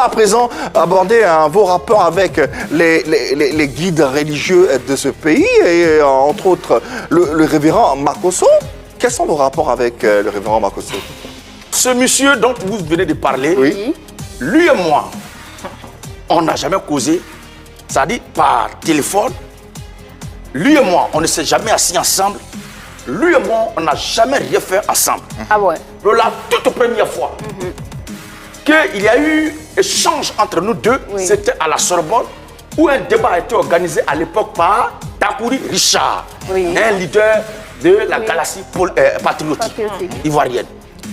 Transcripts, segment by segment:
va à présent aborder vos rapports avec les guides religieux de ce pays, et entre autres le révérend Makosso. Quels sont vos rapports avec le révérend Makosso? Ce monsieur dont vous venez de parler, Oui. lui et moi, on n'a jamais causé, c'est-à-dire par téléphone. Lui et moi, on ne s'est jamais assis ensemble. Lui et moi, on n'a jamais rien fait ensemble. Ah ouais. La toute première fois qu'il y a eu échange entre nous deux, c'était à la Sorbonne, où un débat a été organisé à l'époque par Takouri Richard, un leader de la galaxie patriotique ivoirienne.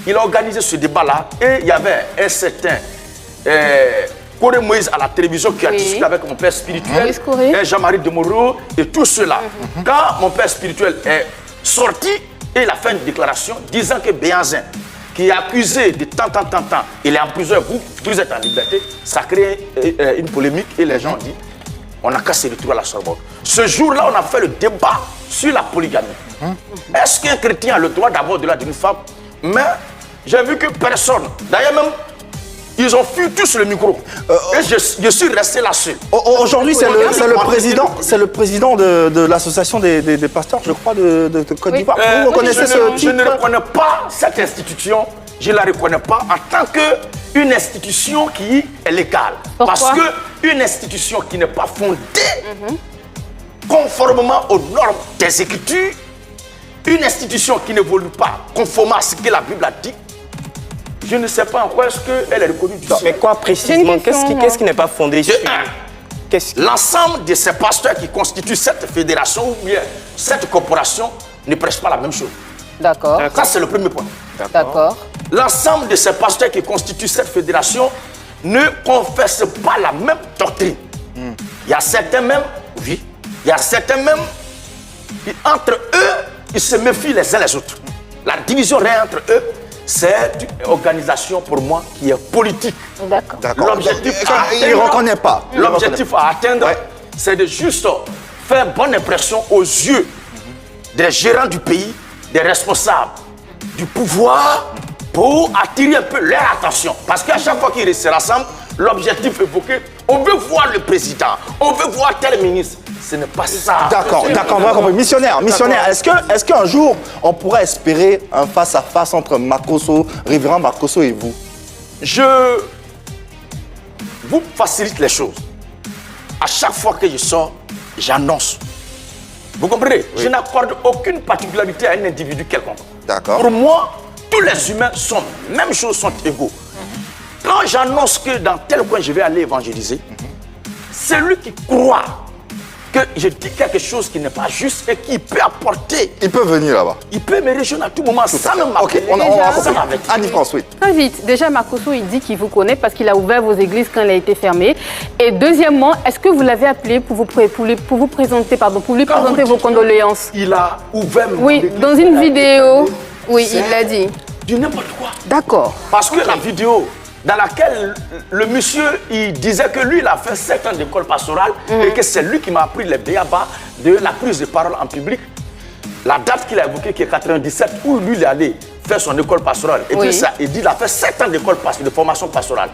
Il a organisé ce débat-là et il y avait un certain Coré Moïse à la télévision qui a discuté avec mon père spirituel, Jean-Marie Demoro et tout cela. Quand mon père spirituel est sorti, et il a fait une déclaration disant que Béhanzin, qui est accusé de tant, il est en prison, vous êtes en liberté, ça crée une polémique et les gens ont dit, on n'a qu'à se retrouver à la Sorbonne. Ce jour-là, on a fait le débat sur la polygamie. Est-ce qu'un chrétien a le droit d'avoir au-delà d'une femme? Mais j'ai vu que personne, d'ailleurs même, ils ont fui tous le micro. Et je suis resté là seul. Aujourd'hui, c'est le président de l'association des pasteurs, je crois, de Côte d'Ivoire. Vous connaissez ce titre? Je ne reconnais pas cette institution. Je ne la reconnais pas en tant qu'une institution qui est légale. Pourquoi? Parce qu'une institution qui n'est pas fondée conformément aux normes des Écritures, une institution qui n'évolue pas conformément à ce que la Bible a dit, je ne sais pas en quoi est-ce qu'elle est reconnue du ciel. Mais quoi précisément? Qu'est-ce qui n'est pas fondé? L'ensemble de ces pasteurs qui constituent cette fédération ou bien cette corporation ne prêchent pas la même chose. D'accord. Ça, c'est le premier point. D'accord. L'ensemble de ces pasteurs qui constituent cette fédération ne confessent pas la même doctrine. Il y a certains même, il y a certains même, entre eux, ils se méfient les uns les autres. La division réelle entre eux, c'est une organisation pour moi qui est politique. D'accord. L'objectif Il ne reconnaît pas. L'objectif à atteindre, c'est de juste faire bonne impression aux yeux des gérants du pays, des responsables du pouvoir, pour attirer un peu leur attention. Parce qu'à chaque fois qu'ils se rassemblent, l'objectif évoqué, on veut voir le président, on veut voir tel ministre. Ce n'est pas ça. D'accord, on va comprendre. Missionnaire, est-ce qu'un jour, on pourrait espérer un face-à-face entre Makosso, révérend Makosso et vous? Je vous facilite les choses. À chaque fois que je sors, j'annonce. Vous comprenez? Je n'accorde aucune particularité à un individu quelconque. D'accord. Pour moi, tous les humains sont, même chose, sont égaux. Quand j'annonce que dans tel coin je vais aller évangéliser, celui qui croit que je dis quelque chose qui n'est pas juste et qui peut apporter. Il peut venir là-bas. Il peut me rejoindre à tout moment sans même Ok, m'appeler. on va Ça va compris. avec. Annie France, oui. Très vite. Déjà, Makosso, il dit qu'il vous connaît parce qu'il a ouvert vos églises quand elle a été fermée. Et deuxièmement, est-ce que vous l'avez appelé pour lui présenter vos condoléances? Il a ouvert mon Oui, église. dans une vidéo. Oui, il l'a dit. Du n'importe quoi. D'accord. Parce que la vidéo dans laquelle le monsieur, il disait que lui, il a fait 7 ans d'école pastorale et que c'est lui qui m'a appris les béabas de la prise de parole en public. La date qu'il a évoquée, qui est 97, où lui, il est allé faire son école pastorale. Et puis ça, il dit qu'il a fait 7 ans d'école de formation pastorale.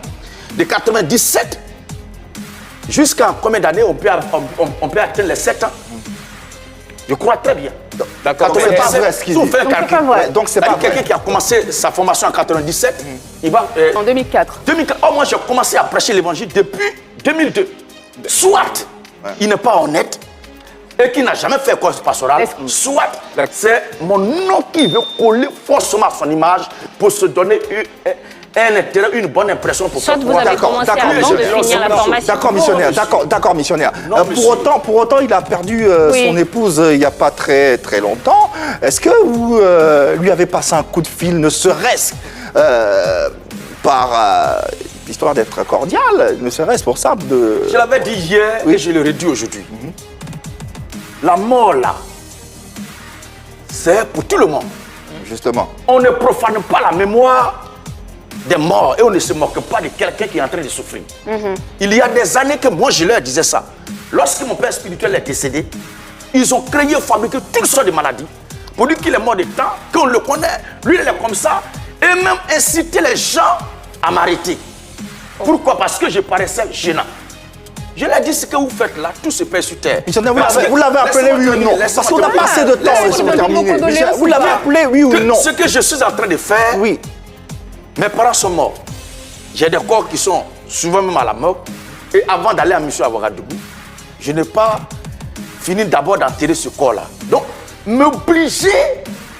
De 97 jusqu'à combien d'années on peut atteindre les 7 ans? Je crois très bien. D'accord, donc c'est pas vrai ce qu'il dit. Fait un calcul. Donc c'est pas vrai. Quelqu'un qui a commencé sa formation en 97, il va... En 2004. 2004. Oh, moi, j'ai commencé à prêcher l'évangile depuis 2002. Soit il n'est pas honnête et qu'il n'a jamais fait école pastorale, soit c'est mon nom qui veut coller forcément à son image pour se donner un intérêt, une bonne impression pour Soit vous avez commencé avant de finir la formation. D'accord, missionnaire. Pour autant, il a perdu son épouse il n'y a pas très longtemps. Est-ce que vous lui avez passé un coup de fil, ne serait-ce par histoire d'être cordial, ne serait-ce pour ça de... Je l'avais dit hier et je le redis aujourd'hui. La mort là, c'est pour tout le monde. Justement. On ne profane pas la mémoire des morts et on ne se moque pas de quelqu'un qui est en train de souffrir. Il y a des années que moi je leur disais ça. Lorsque mon père spirituel est décédé, ils ont créé, fabriqué toutes sortes de maladies pour dire qu'il est mort de temps, qu'on le connaît, lui il est comme ça, et même inciter les gens à m'arrêter. Pourquoi? Parce que je paraissais gênant. Je l'ai dit, ce que vous faites là, tout se paie sur terre. Missionnaire, vous l'avez appelé oui ou non? Parce qu'on n'a pas assez de temps pour terminer. Vous l'avez appelé oui ou non? Ce que je suis en train de faire, oui. Mes parents sont morts. J'ai des corps qui sont souvent même à la mort. Et avant d'aller à Mission Ouagadougou, je n'ai pas fini d'abord d'enterrer ce corps-là. Donc, m'obliger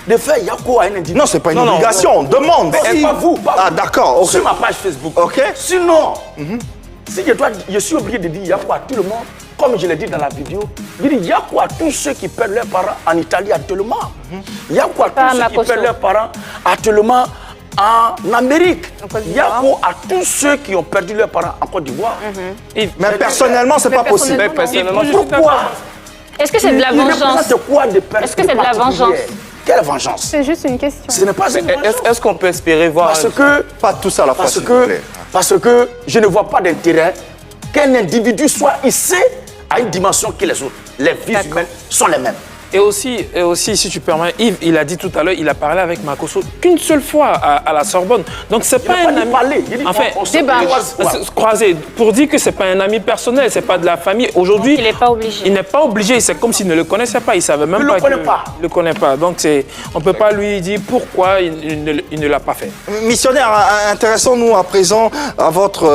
de faire Yako à un individu. Non, ce n'est pas une obligation, on demande. Mais pas vous, pas Ah, vous. d'accord. Okay. Sur ma page Facebook. Ok. Sinon, si je suis obligé de dire Yako à tout le monde, comme je l'ai dit dans la vidéo, je dis Yako à tous ceux qui perdent leurs parents en Italie actuellement. Yako à tous ceux qui perdent leurs parents actuellement en Amérique. Yako à tous ceux qui ont perdu leurs parents en Côte d'Ivoire. Mais personnellement, ce n'est pas possible. Pourquoi? Est-ce que c'est de la vengeance? Est-ce que c'est de la vengeance? Quelle vengeance? C'est juste une question. Ce n'est pas une vengeance. Est-ce qu'on peut espérer voir... Parce que... Pas tout ça à la fois, s'il vous plaît. Parce que je ne vois pas d'intérêt qu'un individu soit hissé à une dimension que les autres. Les vies humaines sont les mêmes. Et aussi, si tu permets, Yves, il a dit tout à l'heure, il a parlé avec Makosso qu'une seule fois à la Sorbonne. Donc c'est pas un ami. Enfin, croisé pour dire que c'est pas un ami personnel, c'est pas de la famille. Aujourd'hui, il n'est pas obligé. Il n'est pas obligé. C'est comme s'il ne le connaissait pas. Il savait même pas. Il le connaît pas. Donc on peut pas lui dire pourquoi il ne l'a pas fait. Missionnaire, intéressons-nous à présent à votre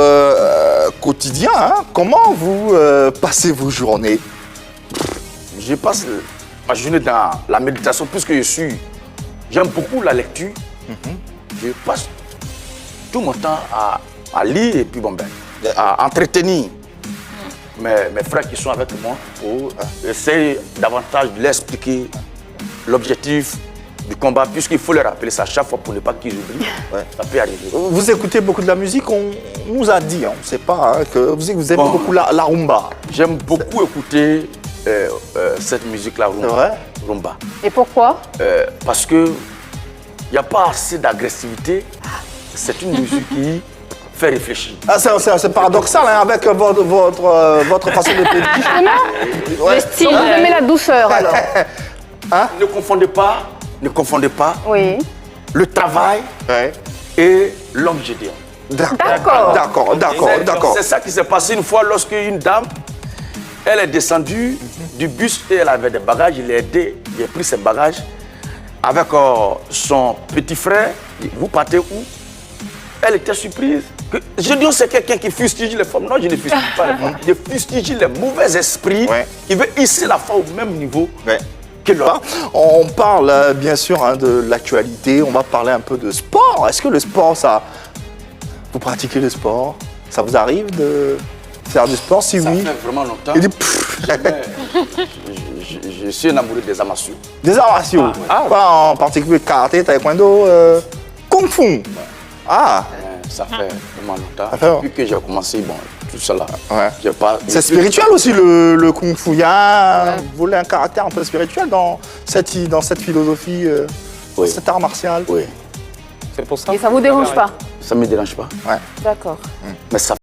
quotidien. Hein. Comment vous passez vos journées? Je passe ma journée dans la méditation puisque j'aime beaucoup la lecture. Je passe tout mon temps à lire et puis à entretenir mes frères qui sont avec moi pour essayer davantage de leur expliquer l'objectif du combat, puisqu'il faut leur rappeler ça chaque fois pour ne pas qu'ils oublient. Ça peut arriver. Vous écoutez beaucoup de la musique, on nous a dit, on ne sait pas, hein, que vous aimez beaucoup la rumba. J'aime beaucoup écouter cette musique-là, rumba. Et pourquoi? Parce que il n'y a pas assez d'agressivité. C'est une musique qui fait réfléchir. Ah, c'est paradoxal hein, avec votre façon de pédir. Le style. Vous aimez la douceur alors. Hein? Ne confondez pas le travail et l'homme gédéon. D'accord. C'est ça qui s'est passé une fois lorsque une dame, elle est descendue du bus et elle avait des bagages. Il l'a aidé, il a pris ses bagages avec son petit frère. Vous partez où? Elle était surprise. Je dis, c'est quelqu'un qui fustige les femmes. Non, je ne fustige pas les femmes. Je fustige les mauvais esprits qui veulent hisser la femme au même niveau que l'autre. On parle bien sûr hein, de l'actualité, on va parler un peu de sport. Est-ce que le sport, vous pratiquez le sport? Ça vous arrive de faire du sport? Si oui. Ça fait vraiment longtemps. Je suis amoureux des arts martiaux. Des arts martiaux? Pas en particulier karaté, taekwondo, kung fu. Ça fait vraiment longtemps. Depuis que j'ai commencé, tout cela. C'est spirituel aussi le kung fu. Il y a un caractère un peu spirituel dans cette philosophie, cet art martial. Oui. C'est pour ça. Et ça vous dérange pas? Ça ne me dérange pas. D'accord. Mais ça